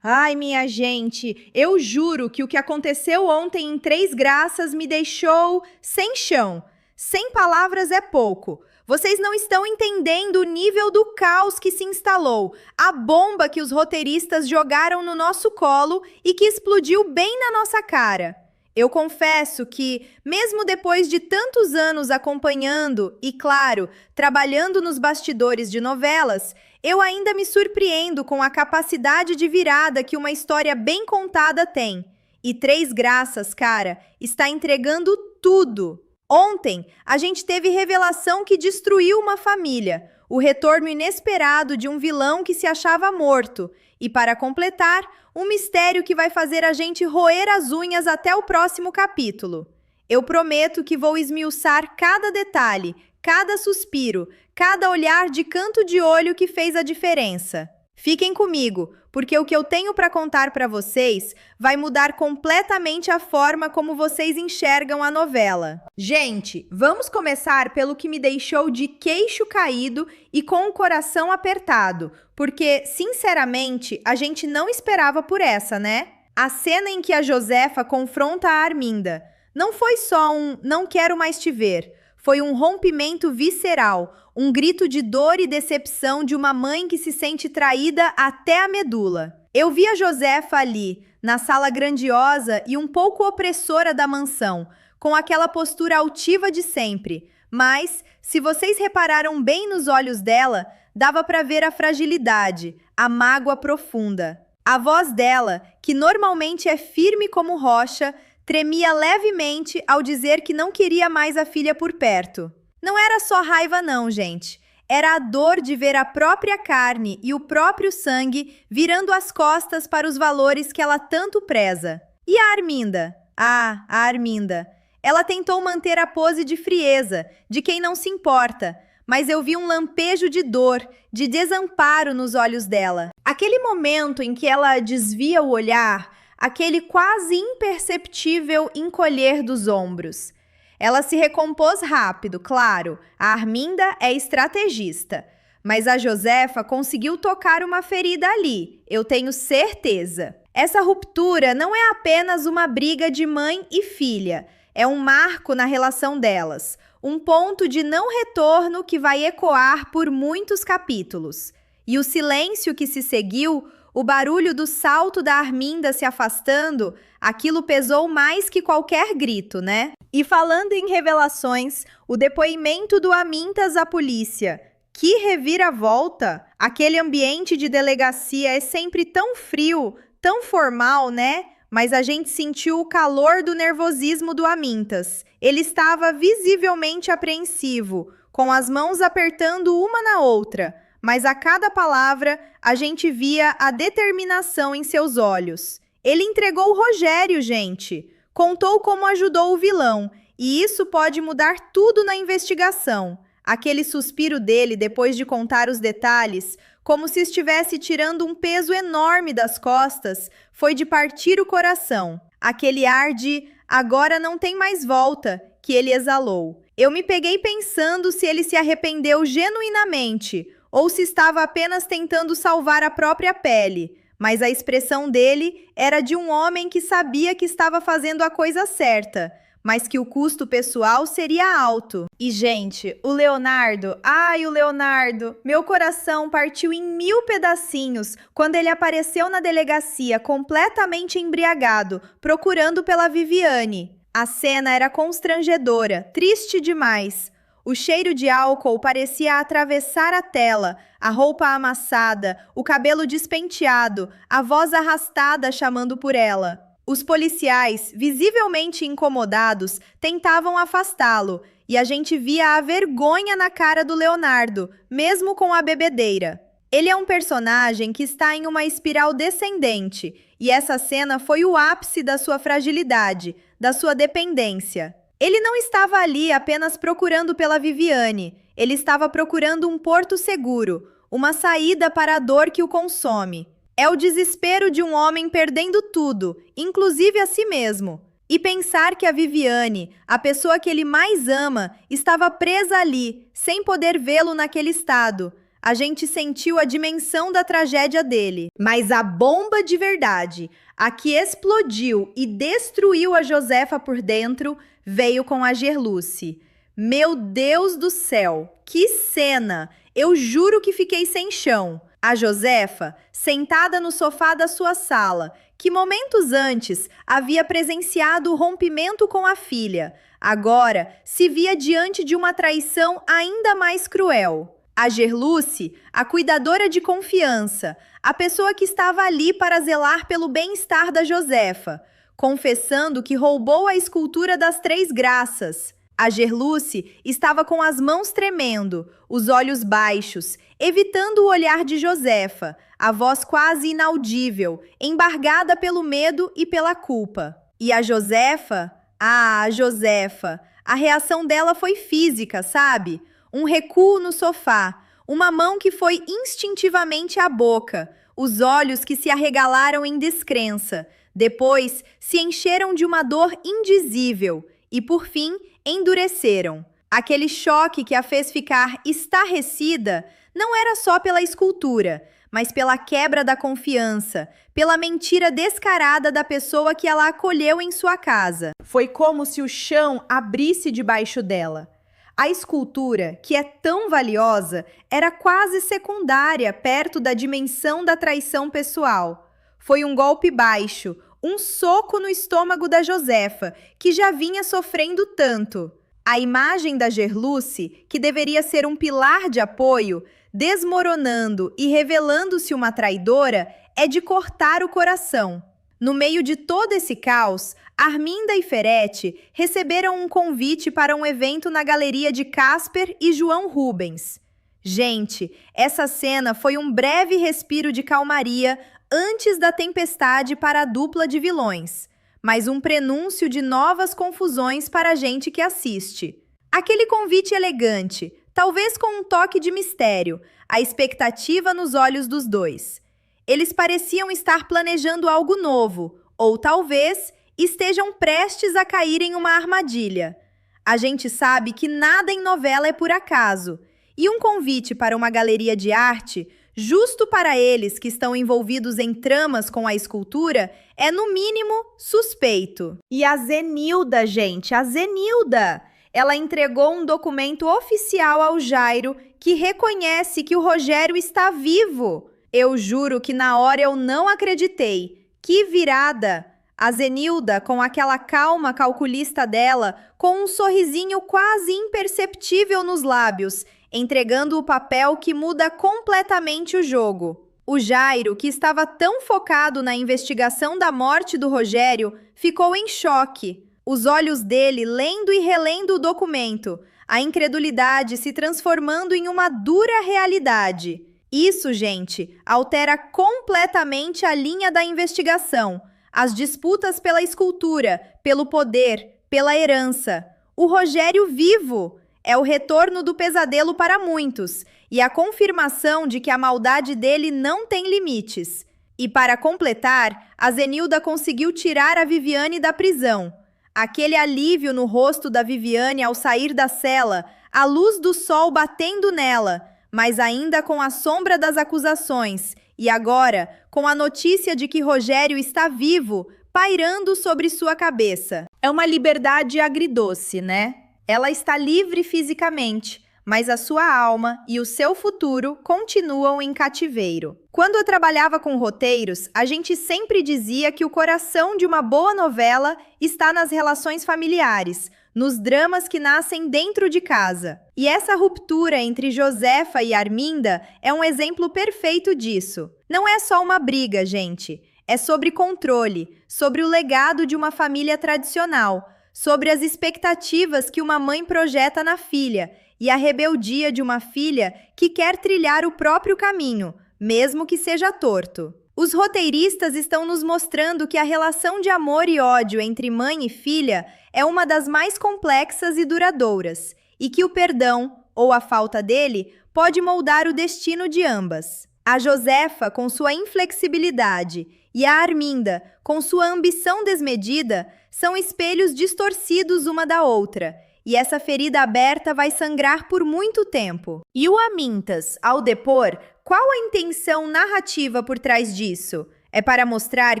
Ai, minha gente, eu juro que o que aconteceu ontem em Três Graças me deixou sem chão. Sem palavras é pouco. Vocês não estão entendendo o nível do caos que se instalou, a bomba que os roteiristas jogaram no nosso colo e que explodiu bem na nossa cara. Eu confesso que, mesmo depois de tantos anos acompanhando e, claro, trabalhando nos bastidores de novelas, eu ainda me surpreendo com a capacidade de virada que uma história bem contada tem. E Três Graças, cara, está entregando tudo. Ontem, a gente teve revelação que destruiu uma família, o retorno inesperado de um vilão que se achava morto, e, para completar, um mistério que vai fazer a gente roer as unhas até o próximo capítulo. Eu prometo que vou esmiuçar cada detalhe, cada suspiro, cada olhar de canto de olho que fez a diferença. Fiquem comigo, porque o que eu tenho para contar para vocês vai mudar completamente a forma como vocês enxergam a novela. Gente, vamos começar pelo que me deixou de queixo caído e com o coração apertado, porque, sinceramente, a gente não esperava por essa, né? A cena em que a Josefa confronta a Arminda. Não foi só um "não quero mais te ver", foi um rompimento visceral, um grito de dor e decepção de uma mãe que se sente traída até a medula. Eu vi a Josefa ali, na sala grandiosa e um pouco opressora da mansão, com aquela postura altiva de sempre. Mas, se vocês repararam bem nos olhos dela, dava para ver a fragilidade, a mágoa profunda. A voz dela, que normalmente é firme como rocha, tremia levemente ao dizer que não queria mais a filha por perto. Não era só raiva não, gente. Era a dor de ver a própria carne e o próprio sangue virando as costas para os valores que ela tanto preza. E a Arminda? Ah, a Arminda. Ela tentou manter a pose de frieza, de quem não se importa, mas eu vi um lampejo de dor, de desamparo nos olhos dela. Aquele momento em que ela desvia o olhar, aquele quase imperceptível encolher dos ombros. Ela se recompôs rápido, claro, a Arminda é estrategista, mas a Josefa conseguiu tocar uma ferida ali, eu tenho certeza. Essa ruptura não é apenas uma briga de mãe e filha, é um marco na relação delas, um ponto de não retorno que vai ecoar por muitos capítulos. E o silêncio que se seguiu, o barulho do salto da Arminda se afastando, aquilo pesou mais que qualquer grito, né? E falando em revelações, o depoimento do Amintas à polícia. Que reviravolta! Aquele ambiente de delegacia é sempre tão frio, tão formal, né? Mas a gente sentiu o calor do nervosismo do Amintas. Ele estava visivelmente apreensivo, com as mãos apertando uma na outra. Mas a cada palavra, a gente via a determinação em seus olhos. Ele entregou o Rogério, gente. Contou como ajudou o vilão. E isso pode mudar tudo na investigação. Aquele suspiro dele depois de contar os detalhes, como se estivesse tirando um peso enorme das costas, foi de partir o coração. Aquele ar de "agora não tem mais volta" que ele exalou. Eu me peguei pensando se ele se arrependeu genuinamente ou se estava apenas tentando salvar a própria pele, mas a expressão dele era de um homem que sabia que estava fazendo a coisa certa, mas que o custo pessoal seria alto. E, gente, o Leonardo, ai, o Leonardo, meu coração partiu em 1000 pedacinhos quando ele apareceu na delegacia completamente embriagado, procurando pela Viviane. A cena era constrangedora, triste demais. O cheiro de álcool parecia atravessar a tela, a roupa amassada, o cabelo despenteado, a voz arrastada chamando por ela. Os policiais, visivelmente incomodados, tentavam afastá-lo, e a gente via a vergonha na cara do Leonardo, mesmo com a bebedeira. Ele é um personagem que está em uma espiral descendente, e essa cena foi o ápice da sua fragilidade, da sua dependência. Ele não estava ali apenas procurando pela Viviane, ele estava procurando um porto seguro, uma saída para a dor que o consome. É o desespero de um homem perdendo tudo, inclusive a si mesmo. E pensar que a Viviane, a pessoa que ele mais ama, estava presa ali, sem poder vê-lo naquele estado. a gente sentiu a dimensão da tragédia dele. Mas a bomba de verdade, a que explodiu e destruiu a Josefa por dentro, veio com a Gerluce. Meu Deus do céu, que cena! Eu juro que fiquei sem chão. A Josefa, sentada no sofá da sua sala, que momentos antes havia presenciado o rompimento com a filha, agora se via diante de uma traição ainda mais cruel. A Gerluce, a cuidadora de confiança, a pessoa que estava ali para zelar pelo bem-estar da Josefa, confessando que roubou a escultura das Três Graças. A Gerluce estava com as mãos tremendo, os olhos baixos, evitando o olhar de Josefa, a voz quase inaudível, embargada pelo medo e pela culpa. E a Josefa? A Josefa! A reação dela foi física, sabe? Um recuo no sofá, uma mão que foi instintivamente à boca, os olhos que se arregalaram em descrença, depois se encheram de uma dor indizível e, por fim, endureceram. Aquele choque que a fez ficar estarrecida não era só pela escultura, mas pela quebra da confiança, pela mentira descarada da pessoa que ela acolheu em sua casa. Foi como se o chão abrisse debaixo dela. A escultura, que é tão valiosa, era quase secundária perto da dimensão da traição pessoal. Foi um golpe baixo, um soco no estômago da Josefa, que já vinha sofrendo tanto. A imagem da Gerluce, que deveria ser um pilar de apoio, desmoronando e revelando-se uma traidora, é de cortar o coração. No meio de todo esse caos, Arminda e Ferretti receberam um convite para um evento na galeria de Casper e João Rubens. Gente, essa cena foi um breve respiro de calmaria antes da tempestade para a dupla de vilões, mas um prenúncio de novas confusões para a gente que assiste. Aquele convite elegante, talvez com um toque de mistério, a expectativa nos olhos dos dois. Eles pareciam estar planejando algo novo, ou talvez estejam prestes a cair em uma armadilha. A gente sabe que nada em novela é por acaso, e um convite para uma galeria de arte, justo para eles que estão envolvidos em tramas com a escultura, é no mínimo suspeito. E a Zenilda, gente, a Zenilda! Ela entregou um documento oficial ao Jairo que reconhece que o Rogério está vivo. Eu juro que na hora eu não acreditei. Que virada! A Zenilda, com aquela calma calculista dela, com um sorrisinho quase imperceptível nos lábios, entregando o papel que muda completamente o jogo. O Jairo, que estava tão focado na investigação da morte do Rogério, ficou em choque. Os olhos dele lendo e relendo o documento, a incredulidade se transformando em uma dura realidade. Isso, gente, altera completamente a linha da investigação, as disputas pela escultura, pelo poder, pela herança. O Rogério vivo é o retorno do pesadelo para muitos e a confirmação de que a maldade dele não tem limites. E para completar, a Zenilda conseguiu tirar a Viviane da prisão. Aquele alívio no rosto da Viviane ao sair da cela, a luz do sol batendo nela, mas ainda com a sombra das acusações, e agora com a notícia de que Rogério está vivo, pairando sobre sua cabeça. É uma liberdade agridoce, né? Ela está livre fisicamente, mas a sua alma e o seu futuro continuam em cativeiro. Quando eu trabalhava com roteiros, a gente sempre dizia que o coração de uma boa novela está nas relações familiares, nos dramas que nascem dentro de casa. E essa ruptura entre Josefa e Arminda é um exemplo perfeito disso. Não é só uma briga, gente. É sobre controle, sobre o legado de uma família tradicional, sobre as expectativas que uma mãe projeta na filha e a rebeldia de uma filha que quer trilhar o próprio caminho, mesmo que seja torto. Os roteiristas estão nos mostrando que a relação de amor e ódio entre mãe e filha é uma das mais complexas e duradouras, e que o perdão, ou a falta dele, pode moldar o destino de ambas. A Josefa, com sua inflexibilidade, e a Arminda, com sua ambição desmedida, são espelhos distorcidos uma da outra, e essa ferida aberta vai sangrar por muito tempo. E o Amintas, ao depor, qual a intenção narrativa por trás disso? É para mostrar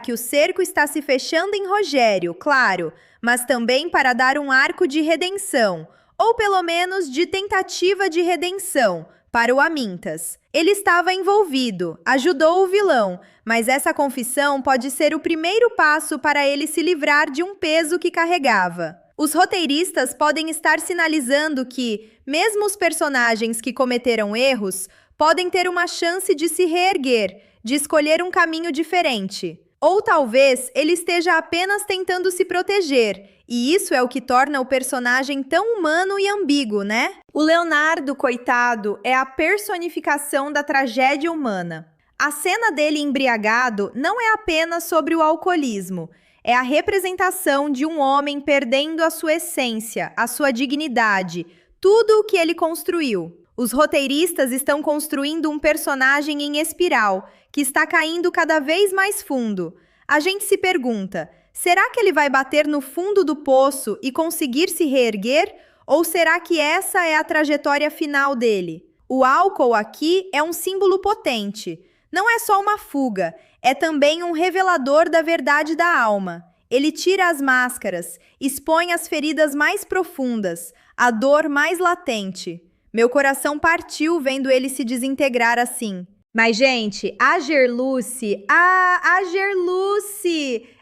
que o cerco está se fechando em Rogério, claro, mas também para dar um arco de redenção, ou pelo menos de tentativa de redenção, para o Amintas. Ele estava envolvido, ajudou o vilão, mas essa confissão pode ser o primeiro passo para ele se livrar de um peso que carregava. Os roteiristas podem estar sinalizando que, mesmo os personagens que cometeram erros, podem ter uma chance de se reerguer, de escolher um caminho diferente. Ou talvez ele esteja apenas tentando se proteger, e isso é o que torna o personagem tão humano e ambíguo, né? O Leonardo, coitado, é a personificação da tragédia humana. A cena dele embriagado não é apenas sobre o alcoolismo, é a representação de um homem perdendo a sua essência, a sua dignidade, tudo o que ele construiu. Os roteiristas estão construindo um personagem em espiral, que está caindo cada vez mais fundo. A gente se pergunta, será que ele vai bater no fundo do poço e conseguir se reerguer? Ou será que essa é a trajetória final dele? O álcool aqui é um símbolo potente. Não é só uma fuga, é também um revelador da verdade da alma. Ele tira as máscaras, expõe as feridas mais profundas, a dor mais latente. Meu coração partiu vendo ele se desintegrar assim. Mas, gente, a Gerluce,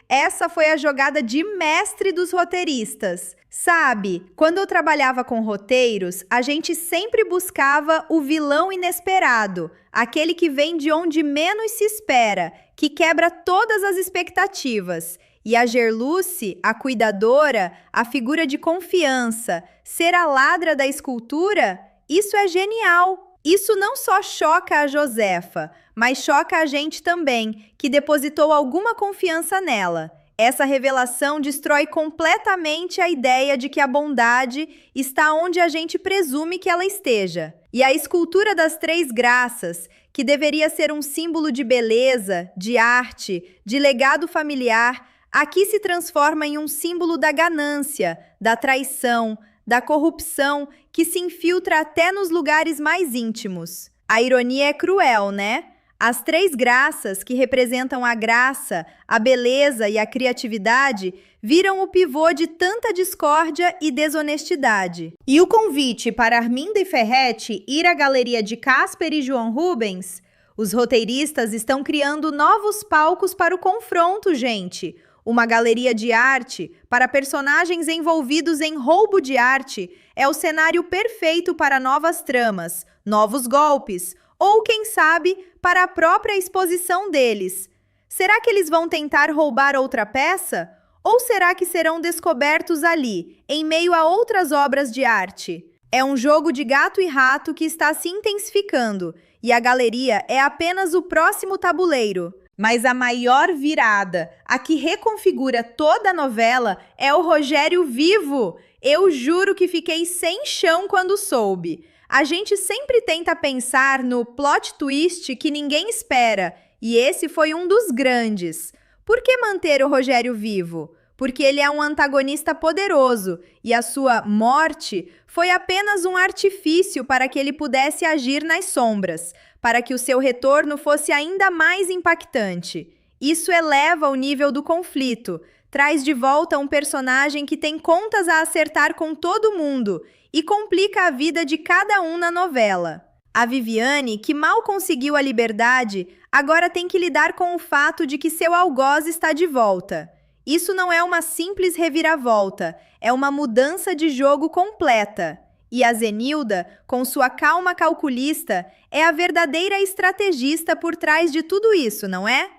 essa foi a jogada de mestre dos roteiristas. Sabe, quando eu trabalhava com roteiros, a gente sempre buscava o vilão inesperado, aquele que vem de onde menos se espera, que quebra todas as expectativas. E a Gerluce, a cuidadora, a figura de confiança, ser a ladra da escultura, isso é genial. Isso não só choca a Josefa, mas choca a gente também, que depositou alguma confiança nela. Essa revelação destrói completamente a ideia de que a bondade está onde a gente presume que ela esteja. E a escultura das Três Graças, que deveria ser um símbolo de beleza, de arte, de legado familiar, aqui se transforma em um símbolo da ganância, da traição, da corrupção que se infiltra até nos lugares mais íntimos. A ironia é cruel, né? As Três Graças, que representam a graça, a beleza e a criatividade, viram o pivô de tanta discórdia e desonestidade. E o convite para Arminda e Ferretti ir à galeria de Casper e João Rubens? Os roteiristas estão criando novos palcos para o confronto, gente. Uma galeria de arte para personagens envolvidos em roubo de arte é o cenário perfeito para novas tramas, novos golpes, ou, quem sabe, para a própria exposição deles. Será que eles vão tentar roubar outra peça? Ou será que serão descobertos ali, em meio a outras obras de arte? É um jogo de gato e rato que está se intensificando, e a galeria é apenas o próximo tabuleiro. Mas a maior virada, a que reconfigura toda a novela, é o Rogério vivo. Eu juro que fiquei sem chão quando soube. A gente sempre tenta pensar no plot twist que ninguém espera, e esse foi um dos grandes. Por que manter o Rogério vivo? Porque ele é um antagonista poderoso, e a sua morte foi apenas um artifício para que ele pudesse agir nas sombras, para que o seu retorno fosse ainda mais impactante. Isso eleva o nível do conflito, traz de volta um personagem que tem contas a acertar com todo mundo e complica a vida de cada um na novela. A Viviane, que mal conseguiu a liberdade, agora tem que lidar com o fato de que seu algoz está de volta. Isso não é uma simples reviravolta, é uma mudança de jogo completa. E a Zenilda, com sua calma calculista, é a verdadeira estrategista por trás de tudo isso, não é?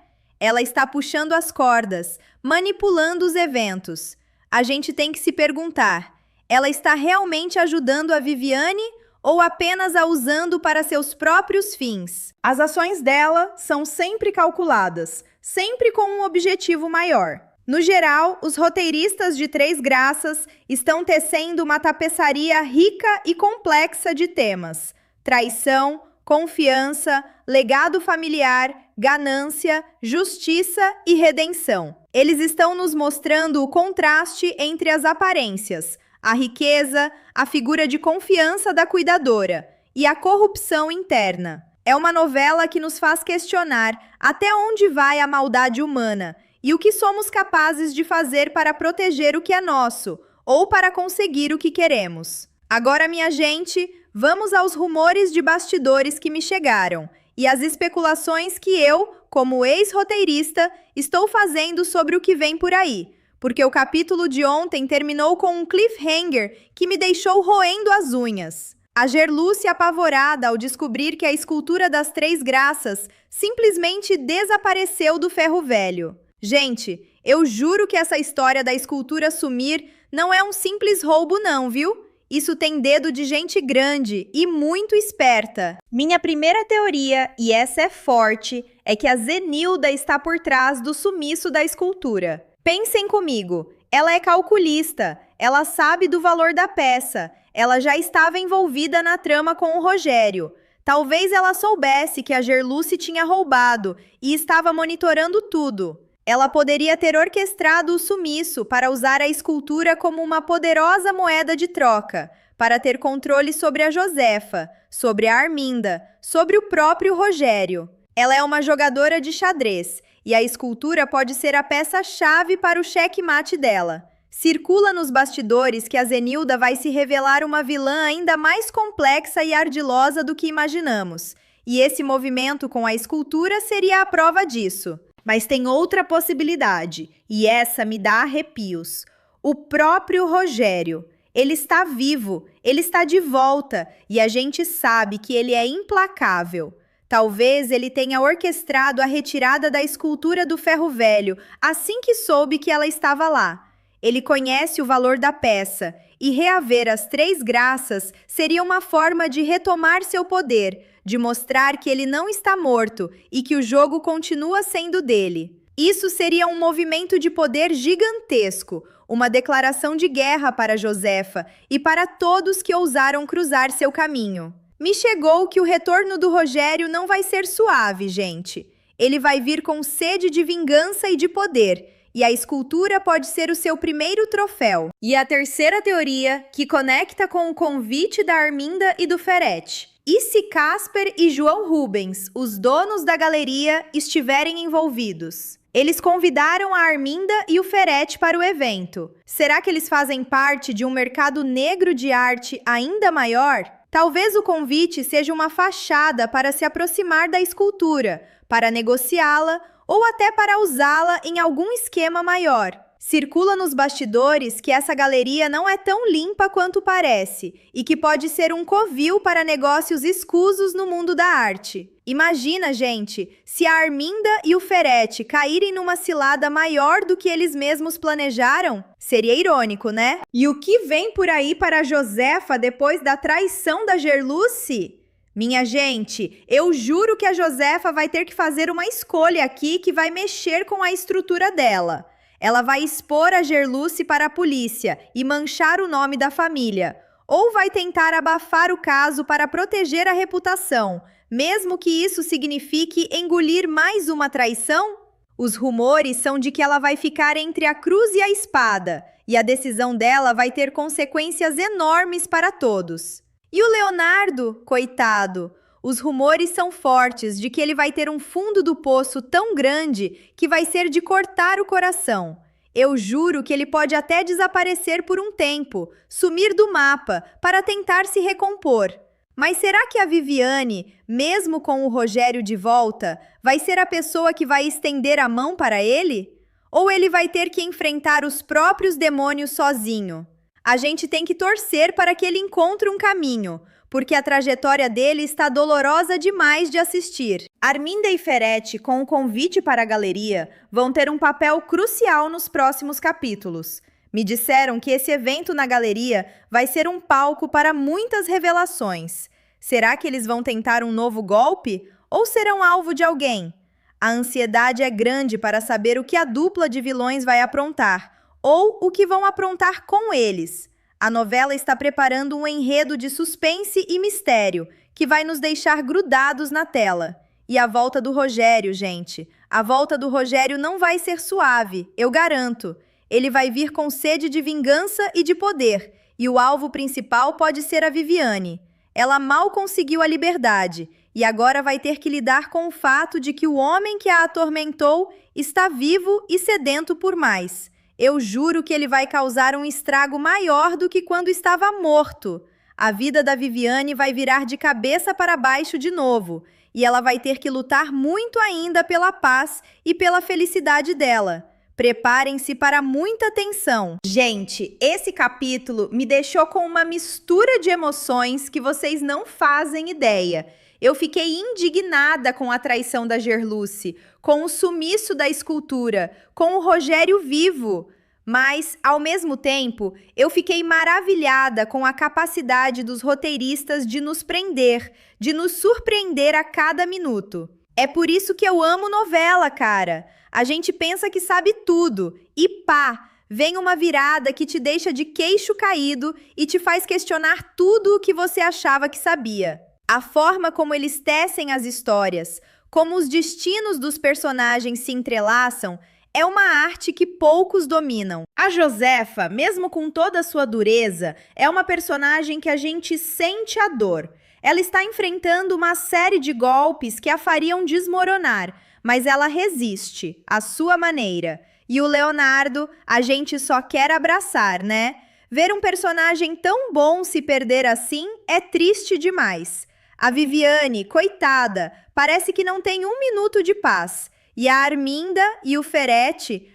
Ela está puxando as cordas, manipulando os eventos. A gente tem que se perguntar, ela está realmente ajudando a Viviane ou apenas a usando para seus próprios fins? As ações dela são sempre calculadas, sempre com um objetivo maior. No geral, os roteiristas de Três Graças estão tecendo uma tapeçaria rica e complexa de temas: traição, confiança, legado familiar, ganância, justiça e redenção. Eles estão nos mostrando o contraste entre as aparências, a riqueza, a figura de confiança da cuidadora e a corrupção interna. É uma novela que nos faz questionar até onde vai a maldade humana e o que somos capazes de fazer para proteger o que é nosso ou para conseguir o que queremos. Agora, minha gente, vamos aos rumores de bastidores que me chegaram e às especulações que eu, como ex-roteirista, estou fazendo sobre o que vem por aí, porque o capítulo de ontem terminou com um cliffhanger que me deixou roendo as unhas. A Gerluce apavorada ao descobrir que a escultura das Três Graças simplesmente desapareceu do ferro velho. Gente, eu juro que essa história da escultura sumir não é um simples roubo não, viu? Isso tem dedo de gente grande e muito esperta. Minha primeira teoria, e essa é forte, é que a Zenilda está por trás do sumiço da escultura. Pensem comigo, ela é calculista, ela sabe do valor da peça, ela já estava envolvida na trama com o Rogério. Talvez ela soubesse que a Gerluce tinha roubado e estava monitorando tudo. Ela poderia ter orquestrado o sumiço para usar a escultura como uma poderosa moeda de troca, para ter controle sobre a Josefa, sobre a Arminda, sobre o próprio Rogério. Ela é uma jogadora de xadrez, e a escultura pode ser a peça-chave para o xeque-mate dela. Circula nos bastidores que a Zenilda vai se revelar uma vilã ainda mais complexa e ardilosa do que imaginamos, e esse movimento com a escultura seria a prova disso. Mas tem outra possibilidade, e essa me dá arrepios. O próprio Rogério. Ele está vivo, ele está de volta, e a gente sabe que ele é implacável. Talvez ele tenha orquestrado a retirada da escultura do ferro velho assim que soube que ela estava lá. Ele conhece o valor da peça, e reaver as Três Graças seria uma forma de retomar seu poder, de mostrar que ele não está morto e que o jogo continua sendo dele. Isso seria um movimento de poder gigantesco, uma declaração de guerra para Josefa e para todos que ousaram cruzar seu caminho. Me chegou que o retorno do Rogério não vai ser suave, gente. Ele vai vir com sede de vingança e de poder, e a escultura pode ser o seu primeiro troféu. E a terceira teoria, que conecta com o convite da Arminda e do Ferete. E se Casper e João Rubens, os donos da galeria, estiverem envolvidos? Eles convidaram a Arminda e o Ferete para o evento. Será que eles fazem parte de um mercado negro de arte ainda maior? Talvez o convite seja uma fachada para se aproximar da escultura, para negociá-la ou até para usá-la em algum esquema maior. Circula nos bastidores que essa galeria não é tão limpa quanto parece e que pode ser um covil para negócios escusos no mundo da arte. Imagina, gente, se a Arminda e o Ferete caírem numa cilada maior do que eles mesmos planejaram? Seria irônico, né? E o que vem por aí para a Josefa depois da traição da Gerluce? Minha gente, eu juro que a Josefa vai ter que fazer uma escolha aqui que vai mexer com a estrutura dela. Ela vai expor a Gerluce para a polícia e manchar o nome da família. Ou vai tentar abafar o caso para proteger a reputação, mesmo que isso signifique engolir mais uma traição? Os rumores são de que ela vai ficar entre a cruz e a espada, e a decisão dela vai ter consequências enormes para todos. E o Leonardo, coitado, os rumores são fortes de que ele vai ter um fundo do poço tão grande que vai ser de cortar o coração. Eu juro que ele pode até desaparecer por um tempo, sumir do mapa, para tentar se recompor. Mas será que a Viviane, mesmo com o Rogério de volta, vai ser a pessoa que vai estender a mão para ele? Ou ele vai ter que enfrentar os próprios demônios sozinho? A gente tem que torcer para que ele encontre um caminho, porque a trajetória dele está dolorosa demais de assistir. Arminda e Ferete, com o convite para a galeria, vão ter um papel crucial nos próximos capítulos. Me disseram que esse evento na galeria vai ser um palco para muitas revelações. Será que eles vão tentar um novo golpe? Ou serão alvo de alguém? A ansiedade é grande para saber o que a dupla de vilões vai aprontar, ou o que vão aprontar com eles. A novela está preparando um enredo de suspense e mistério, que vai nos deixar grudados na tela. E a volta do Rogério, gente. A volta do Rogério não vai ser suave, eu garanto. Ele vai vir com sede de vingança e de poder, e o alvo principal pode ser a Viviane. Ela mal conseguiu a liberdade e agora vai ter que lidar com o fato de que o homem que a atormentou está vivo e sedento por mais. Eu juro que ele vai causar um estrago maior do que quando estava morto. A vida da Viviane vai virar de cabeça para baixo de novo, e ela vai ter que lutar muito ainda pela paz e pela felicidade dela. Preparem-se para muita tensão. Gente, esse capítulo me deixou com uma mistura de emoções que vocês não fazem ideia. Eu fiquei indignada com a traição da Gerluce, com o sumiço da escultura, com o Rogério vivo. Mas, ao mesmo tempo, eu fiquei maravilhada com a capacidade dos roteiristas de nos prender, de nos surpreender a cada minuto. É por isso que eu amo novela, cara. A gente pensa que sabe tudo e pá, vem uma virada que te deixa de queixo caído e te faz questionar tudo o que você achava que sabia. A forma como eles tecem as histórias, como os destinos dos personagens se entrelaçam, é uma arte que poucos dominam. A Josefa, mesmo com toda a sua dureza, é uma personagem que a gente sente a dor. Ela está enfrentando uma série de golpes que a fariam desmoronar, mas ela resiste, à sua maneira. E o Leonardo, a gente só quer abraçar, né? Ver um personagem tão bom se perder assim é triste demais. A Viviane, coitada, parece que não tem um minuto de paz. E a Arminda e o Ferete,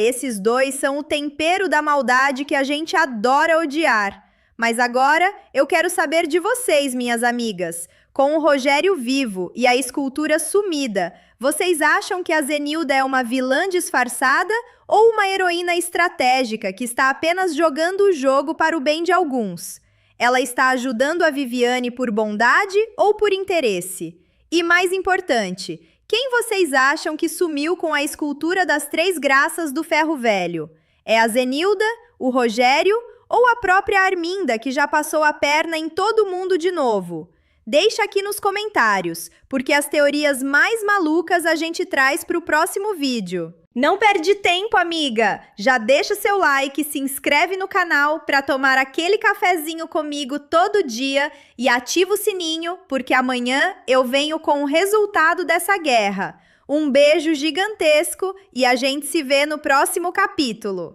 esses dois são o tempero da maldade que a gente adora odiar. Mas agora eu quero saber de vocês, minhas amigas. Com o Rogério vivo e a escultura sumida, vocês acham que a Zenilda é uma vilã disfarçada ou uma heroína estratégica que está apenas jogando o jogo para o bem de alguns? Ela está ajudando a Viviane por bondade ou por interesse? E mais importante, quem vocês acham que sumiu com a escultura das 3 graças do ferro velho? É a Zenilda, o Rogério ou a própria Arminda, que já passou a perna em todo mundo de novo? Deixa aqui nos comentários, porque as teorias mais malucas a gente traz para o próximo vídeo. Não perde tempo, amiga! Já deixa seu like, se inscreve no canal para tomar aquele cafezinho comigo todo dia e ativa o sininho, porque amanhã eu venho com o resultado dessa guerra. Um beijo gigantesco e a gente se vê no próximo capítulo.